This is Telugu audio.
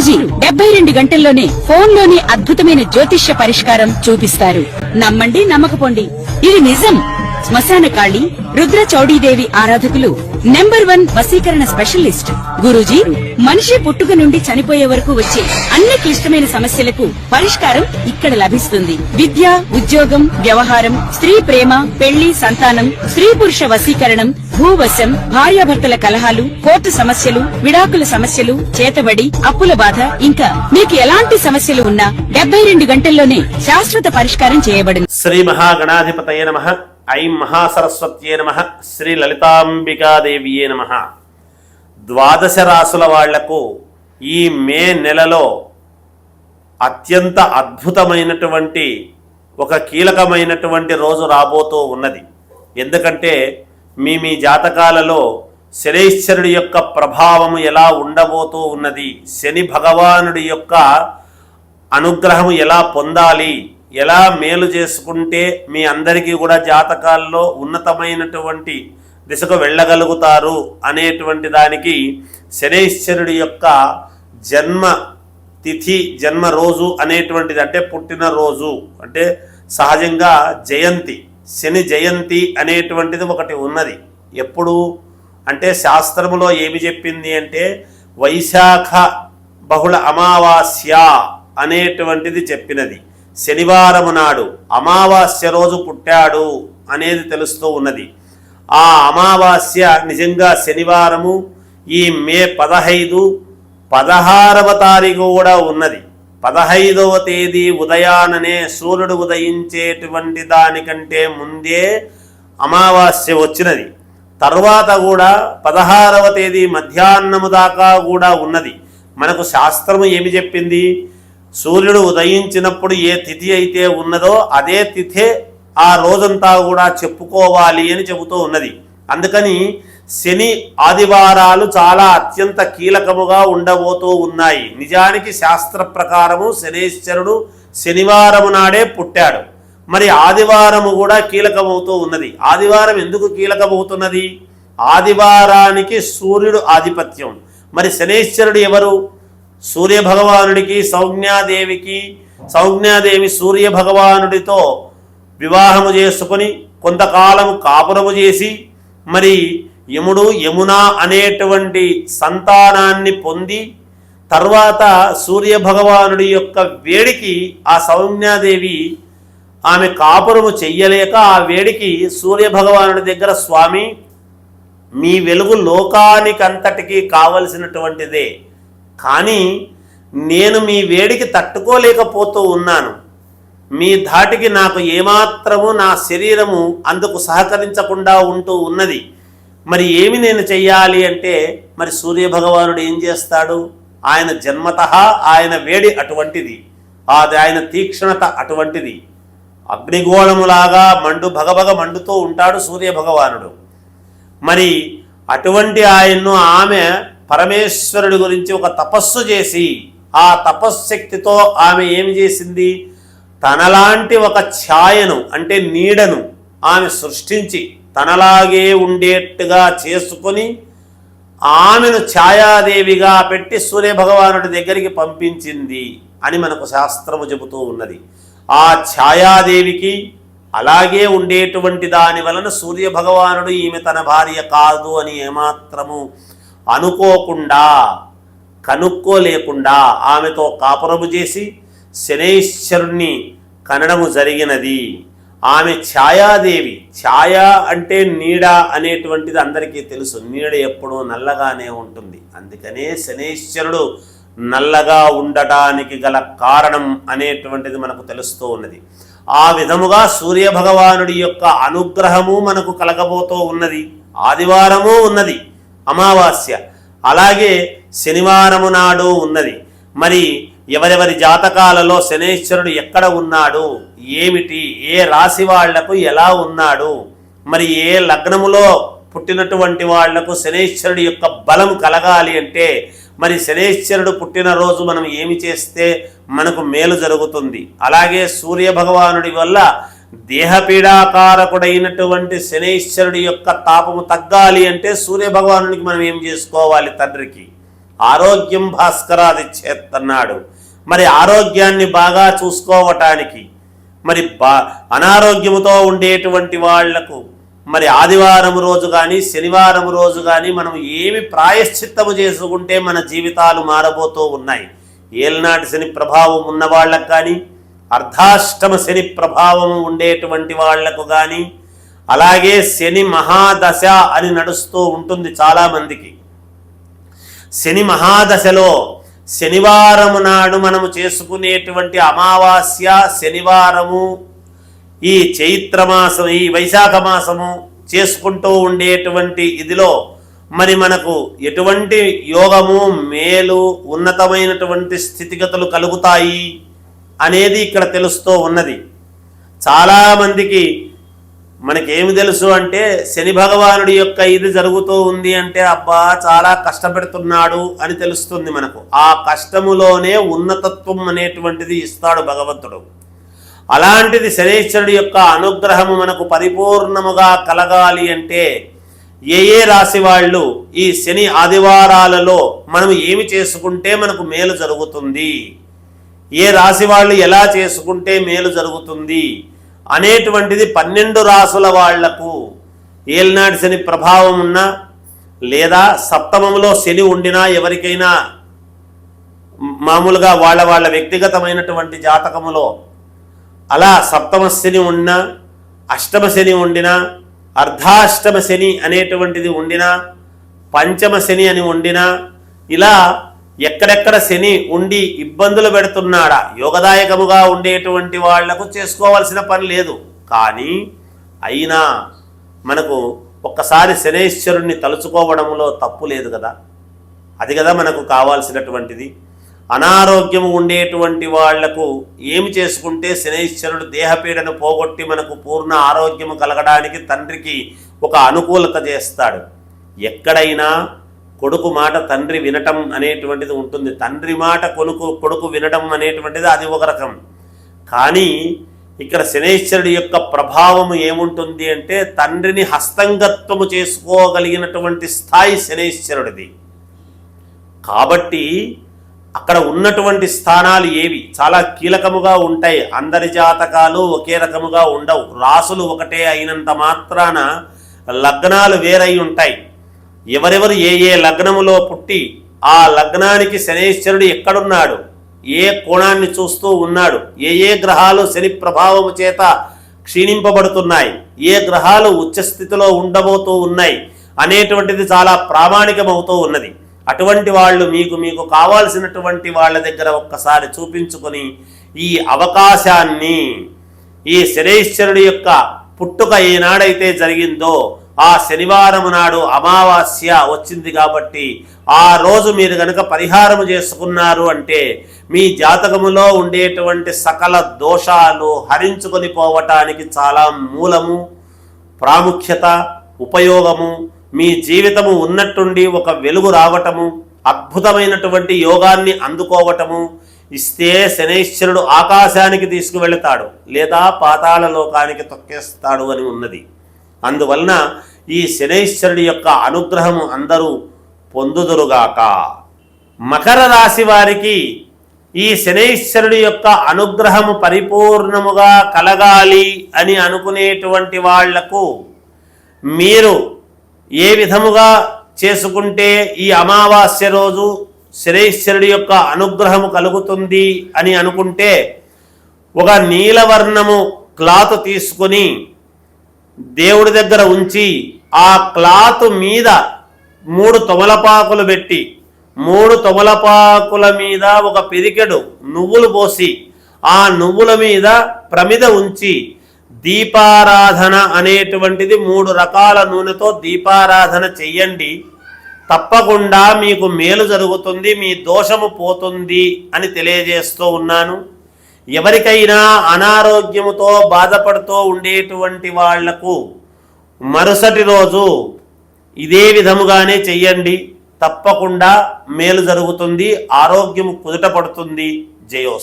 గురూజీ 72 గంటల్లోనే ఫోన్లోని అద్భుతమైన జ్యోతిష్య పరిష్కారం చూపిస్తారు. నమ్మండి, నమ్మకపోండి, ఇది నిజం. శ్మశాన కాళి రుద్ర చౌడీదేవి ఆరాధకులు నంబర్ 1 వశీకరణ స్పెషలిస్ట్. గురూజీ మనిషి పుట్టుక నుండి చనిపోయే వరకు వచ్చే అన్ని క్లిష్టమైన సమస్యలకు పరిష్కారం ఇక్కడ లభిస్తుంది. విద్య, ఉద్యోగం, వ్యవహారం, స్త్రీ ప్రేమ, పెళ్లి, సంతానం, స్త్రీ పురుష వశీకరణం, భూవశం, భార్యాభర్తల కలహాలు, కోర్టు సమస్యలు, విడాకుల సమస్యలు, చేతబడి, అప్పుల బాధ, ఇంకా మీకు ఎలాంటి సమస్యలు ఉన్నా 72 గంటల్లోనే శాశ్వత పరిష్కారం చేయబడింది. శ్రీ మహాగణాధిపతయే నమః. ఐం మహాసరస్వత్యే నమః. శ్రీ లలితాంబికాదేవియే నమః. ద్వాదశ రాసుల వాళ్లకు ఈ మే నెలలో అత్యంత అద్భుతమైనటువంటి ఒక కీలకమైనటువంటి రోజు రాబోతూ ఉన్నది. ఎందుకంటే మీ జాతకాలలో శనైశ్వరుడి యొక్క ప్రభావము ఎలా ఉండబోతూ ఉన్నది, శని భగవానుడి యొక్క అనుగ్రహము ఎలా పొందాలి, ఎలా మేలు చేసుకుంటే మీ అందరికీ కూడా జాతకాల్లో ఉన్నతమైనటువంటి దిశకు వెళ్ళగలుగుతారు అనేటువంటి దానికి శనైశ్వరుడి యొక్క జన్మ తిథి, జన్మ రోజు అనేటువంటిది, అంటే పుట్టిన రోజు, అంటే సహజంగా జయంతి, శని జయంతి అనేటువంటిది ఒకటి ఉన్నది. ఎప్పుడు అంటే శాస్త్రములో ఏమి చెప్పింది అంటే వైశాఖ బహుళ అమావాస్య అనేటువంటిది చెప్పినది. శనివారము నాడు అమావాస్య రోజు పుట్టాడు అనేది తెలుస్తూ ఉన్నది. ఆ అమావాస్య నిజంగా శనివారము ఈ మే 15, 16వ తారీఖు కూడా ఉన్నది. 15వ తేదీ ఉదయాననే సూర్యుడు ఉదయించేటువంటి దానికంటే ముందే అమావాస్య వచ్చినది. తర్వాత కూడా 16వ తేదీ మధ్యాహ్నము దాకా కూడా ఉన్నది. మనకు శాస్త్రము ఏమి చెప్పింది, సూర్యుడు ఉదయించినప్పుడు ఏ తిథి అయితే ఉన్నదో అదే తిథే ఆ రోజంతా కూడా చెప్పుకోవాలి అని చెబుతూ ఉన్నది. అందుకని శని ఆదివారాలు చాలా అత్యంత కీలకముగా ఉండబోతూ ఉన్నాయి. నిజానికి శాస్త్ర ప్రకారము శనైశ్వరుడు శనివారము నాడే పుట్టాడు. మరి ఆదివారము కూడా కీలకమవుతూ ఉన్నది. ఆదివారం ఎందుకు కీలకమవుతున్నది? ఆదివారానికి సూర్యుడు ఆధిపత్యం. మరి శనైశ్వరుడు ఎవరు? సూర్య భగవానుడికి సౌజ్ఞాదేవికి, సౌజ్ఞాదేవి సూర్య భగవానుడితో వివాహము చేసుకొని కొంతకాలము కాపురము చేసి మరి యముడు యమున అనేటువంటి సంతానాన్ని పొంది తర్వాత సూర్య భగవానుడి యొక్క వేడికి ఆ సౌజ్ఞాదేవి ఆమె కాపురము చెయ్యలేక ఆ వేడికి సూర్య భగవానుడి దగ్గర, స్వామి మీ వెలుగు లోకానికంతటికీ కావలసినటువంటిదే, కానీ నేను మీ వేడికి తట్టుకోలేకపోతూ ఉన్నాను, మీ ధాటికి నాకు ఏమాత్రము నా శరీరము అందుకు సహకరించకుండా ఉంటూ ఉన్నది, మరి ఏమి నేను చెయ్యాలి అంటే మరి సూర్య భగవానుడు ఏం చేస్తాడు? ఆయన జన్మతః ఆయన వేడి అటువంటిది, ఆయన తీక్షణత అటువంటిది. అగ్నిగోళములాగా భగభగ మండుతూ ఉంటాడు సూర్య భగవానుడు. మరి అటువంటి ఆయన్ను ఆమె పరమేశ్వరుడి గురించి ఒక తపస్సు చేసి ఆ తపశ్శక్తితో ఆమె ఏమి చేసింది, తనలాంటి ఒక ఛాయను అంటే నీడను ఆమె సృష్టించి తనలాగే ఉండేట్టుగా చేసుకొని ఆమెను ఛాయాదేవిగా పెట్టి సూర్యభగవానుడి దగ్గరికి పంపించింది అని మనకు శాస్త్రము చెబుతూ ఉన్నది. ఆ ఛాయాదేవికి అలాగే ఉండేటువంటి దాని వలన సూర్యభగవానుడు ఈమె తన భార్య కాదు అని ఏమాత్రము అనుకోకుండా, కనుక్కోలేకుండా ఆమెతో కాపురము చేసి శనైశ్వరుణ్ణి కనడము జరిగినది. ఆమె ఛాయాదేవి. ఛాయ అంటే నీడ అనేటువంటిది అందరికీ తెలుసు. నీడ ఎప్పుడూ నల్లగానే ఉంటుంది. అందుకనే శనైశ్వరుడు నల్లగా ఉండటానికి గల కారణం అనేటువంటిది మనకు తెలుస్తూ ఉన్నది. ఆ విధముగా సూర్యభగవానుడి యొక్క అనుగ్రహము మనకు కలగబోతూ ఉన్నది. ఆదివారము ఉన్నది అమావాస్య, అలాగే శనివారము నాడు ఉన్నది. మరి ఎవరెవరి జాతకాలలో శనైశ్వరుడు ఎక్కడ ఉన్నాడు, ఏమిటి, ఏ రాశి వాళ్లకు ఎలా ఉన్నాడు, మరి ఏ లగ్నములో పుట్టినటువంటి వాళ్లకు శనైశ్వరుడి యొక్క బలం కలగాలి అంటే మరి శనైశ్వరుడు పుట్టినరోజు మనం ఏమి చేస్తే మనకు మేలు జరుగుతుంది. అలాగే సూర్య భగవానుడి వల్ల దేహపీడాకారకుడైనటువంటి శనైశ్వరుడి యొక్క తాపము తగ్గాలి అంటే సూర్య భగవానుడికి మనం ఏం చేసుకోవాలి? తండ్రికి ఆరోగ్యం భాస్కరాదిచ్చేత్తన్నాడు. మరి ఆరోగ్యాన్ని బాగా చూసుకోవటానికి మరి అనారోగ్యముతో ఉండేటువంటి వాళ్లకు మరి ఆదివారం రోజు కానీ శనివారం రోజు కానీ మనం ఏమి ప్రాయశ్చిత్తము చేసుకుంటే మన జీవితాలు మారబోతూ ఉన్నాయి. ఏలనాటి శని ప్రభావం ఉన్న వాళ్ళకు కానీ, అర్ధాష్టమ శని ప్రభావం ఉండేటువంటి వాళ్లకు కానీ, అలాగే శని మహాదశ అని నడుస్తూ ఉంటుంది చాలామందికి. శని మహాదశలో శనివారము నాడు మనము చేసుకునేటువంటి అమావాస్య శనివారము, ఈ చైత్రమాసం, ఈ వైశాఖ మాసము చేసుకుంటూ ఉండేటువంటి ఇదిలో మరి మనకు ఎటువంటి యోగము, మేలు, ఉన్నతమైనటువంటి స్థితిగతులు కలుగుతాయి అనేది ఇక్కడ తెలుస్తూ ఉన్నది. చాలామందికి మనకేమి తెలుసు అంటే శని భగవానుడి యొక్క ఇది జరుగుతూ ఉంది అంటే అబ్బా చాలా కష్టపెడుతున్నాడు అని తెలుస్తుంది మనకు. ఆ కష్టములోనే ఉన్నతత్వం అనేటువంటిది ఇస్తాడు భగవంతుడు. అలాంటిది శనీశ్వరుడి యొక్క అనుగ్రహము మనకు పరిపూర్ణముగా కలగాలి అంటే ఏ రాశి వాళ్ళు ఈ శని ఆదివారాలలో మనం ఏమి చేసుకుంటే మనకు మేలు జరుగుతుంది, ఏ రాశి వాళ్ళు ఎలా చేసుకుంటే మేలు జరుగుతుంది అనేటువంటిది 12 రాసుల వాళ్లకు ఏలినాటి శని ప్రభావం ఉన్నా లేదా సప్తమంలో శని ఉండినా ఎవరికైనా మామూలుగా వాళ్ళ వ్యక్తిగతమైనటువంటి జాతకములో అలా సప్తమ శని ఉన్నా, అష్టమ శని ఉండినా, అర్ధాష్టమ శని అనేటువంటిది ఉండినా, పంచమ శని అని ఉండినా, ఇలా ఎక్కడెక్కడ శని ఉండి ఇబ్బందులు పెడుతున్నాడా యోగదాయకముగా ఉండేటువంటి వాళ్లకు చేసుకోవాల్సిన పని లేదు. కానీ అయినా మనకు ఒక్కసారి శనైశ్వరుణ్ణి తలుచుకోవడంలో తప్పు లేదు కదా. అది కదా మనకు కావాల్సినటువంటిది. అనారోగ్యము ఉండేటువంటి వాళ్లకు ఏమి చేసుకుంటే శనైశ్వరుడు దేహపీడను పోగొట్టి మనకు పూర్ణ ఆరోగ్యము కలగడానికి తండ్రికి ఒక అనుకూలత చేస్తాడు. ఎక్కడైనా కొడుకు మాట తండ్రి వినటం అనేటువంటిది ఉంటుంది. తండ్రి మాట కొడుకు వినటం అనేటువంటిది అది ఒక రకం. కానీ ఇక్కడ శనైశ్వరుడి యొక్క ప్రభావము ఏముంటుంది అంటే తండ్రిని హస్తంగత్వము చేసుకోగలిగినటువంటి స్థాయి శనైశ్వరుడిది. కాబట్టి అక్కడ ఉన్నటువంటి స్థానాలు ఏవి చాలా కీలకముగా ఉంటాయి. అందరి జాతకాలు ఒకే రకముగా ఉండవు. రాసులు ఒకటే అయినంత మాత్రాన లగ్నాలు వేరై ఉంటాయి. ఎవరెవరు ఏ లగ్నములో పుట్టి ఆ లగ్నానికి శనైశ్వరుడు ఎక్కడున్నాడు, ఏ కోణాన్ని చూస్తూ ఉన్నాడు, ఏ గ్రహాలు శని ప్రభావము చేత క్షీణింపబడుతున్నాయి, ఏ గ్రహాలు ఉచ్చస్థితిలో ఉండబోతూ ఉన్నాయి అనేటువంటిది చాలా ప్రామాణికమవుతూ ఉన్నది. అటువంటి వాళ్ళు మీకు కావాల్సినటువంటి వాళ్ళ దగ్గర ఒక్కసారి చూపించుకొని ఈ అవకాశాన్ని, ఈ శనైశ్వరుడి యొక్క పుట్టుక ఏనాడైతే జరిగిందో ఆ శనివారం నాడు అమావాస్య వచ్చింది కాబట్టి ఆ రోజు మీరు కనుక పరిహారము చేసుకున్నారు అంటే మీ జాతకములో ఉండేటువంటి సకల దోషాలు హరించుకొని పోవటానికి చాలా మూలము, ప్రాముఖ్యత, ఉపయోగము, మీ జీవితము ఉన్నట్టుండి ఒక వెలుగు రావటము, అద్భుతమైనటువంటి యోగాన్ని అందుకోవటము ఇస్తే శనైశ్వరుడు ఆకాశానికి తీసుకువెళతాడు లేదా పాతాళ లోకానికి తొక్కేస్తాడు అని ఉన్నది. అందువలన ఈ శనైశ్వరుడి యొక్క అనుగ్రహము అందరూ పొందుదురుగాక. మకర రాశి వారికి ఈ శనైశ్వరుడి యొక్క అనుగ్రహము పరిపూర్ణముగా కలగాలి అని అనుకునేటువంటి వాళ్లకు మీరు ఏ విధముగా చేసుకుంటే ఈ అమావాస్య రోజు శనైశ్వరుడి యొక్క అనుగ్రహము కలుగుతుంది అని అనుకుంటే ఒక నీలవర్ణము క్లాత్ తీసుకొని దేవుడి దగ్గర ఉంచి ఆ క్లాత్ మీద 3 తమలపాకులు పెట్టి 3 తమలపాకుల మీద ఒక పిరికెడు నువ్వులు పోసి ఆ నువ్వుల మీద ప్రమిద ఉంచి దీపారాధన అనేటువంటిది 3 రకాల నూనెతో దీపారాధన చెయ్యండి. తప్పకుండా మీకు మేలు జరుగుతుంది, మీ దోషము పోతుంది అని తెలియజేస్తూ ఉన్నాను. ఎవరికైనా అనారోగ్యముతో బాధపడుతూ ఉండేటువంటి వాళ్లకు మరుసటి రోజు ఇదే విధముగానే చెయ్యండి. తప్పకుండా మేలు జరుగుతుంది, ఆరోగ్యము కుదుట పడుతుంది. జయోస్తు.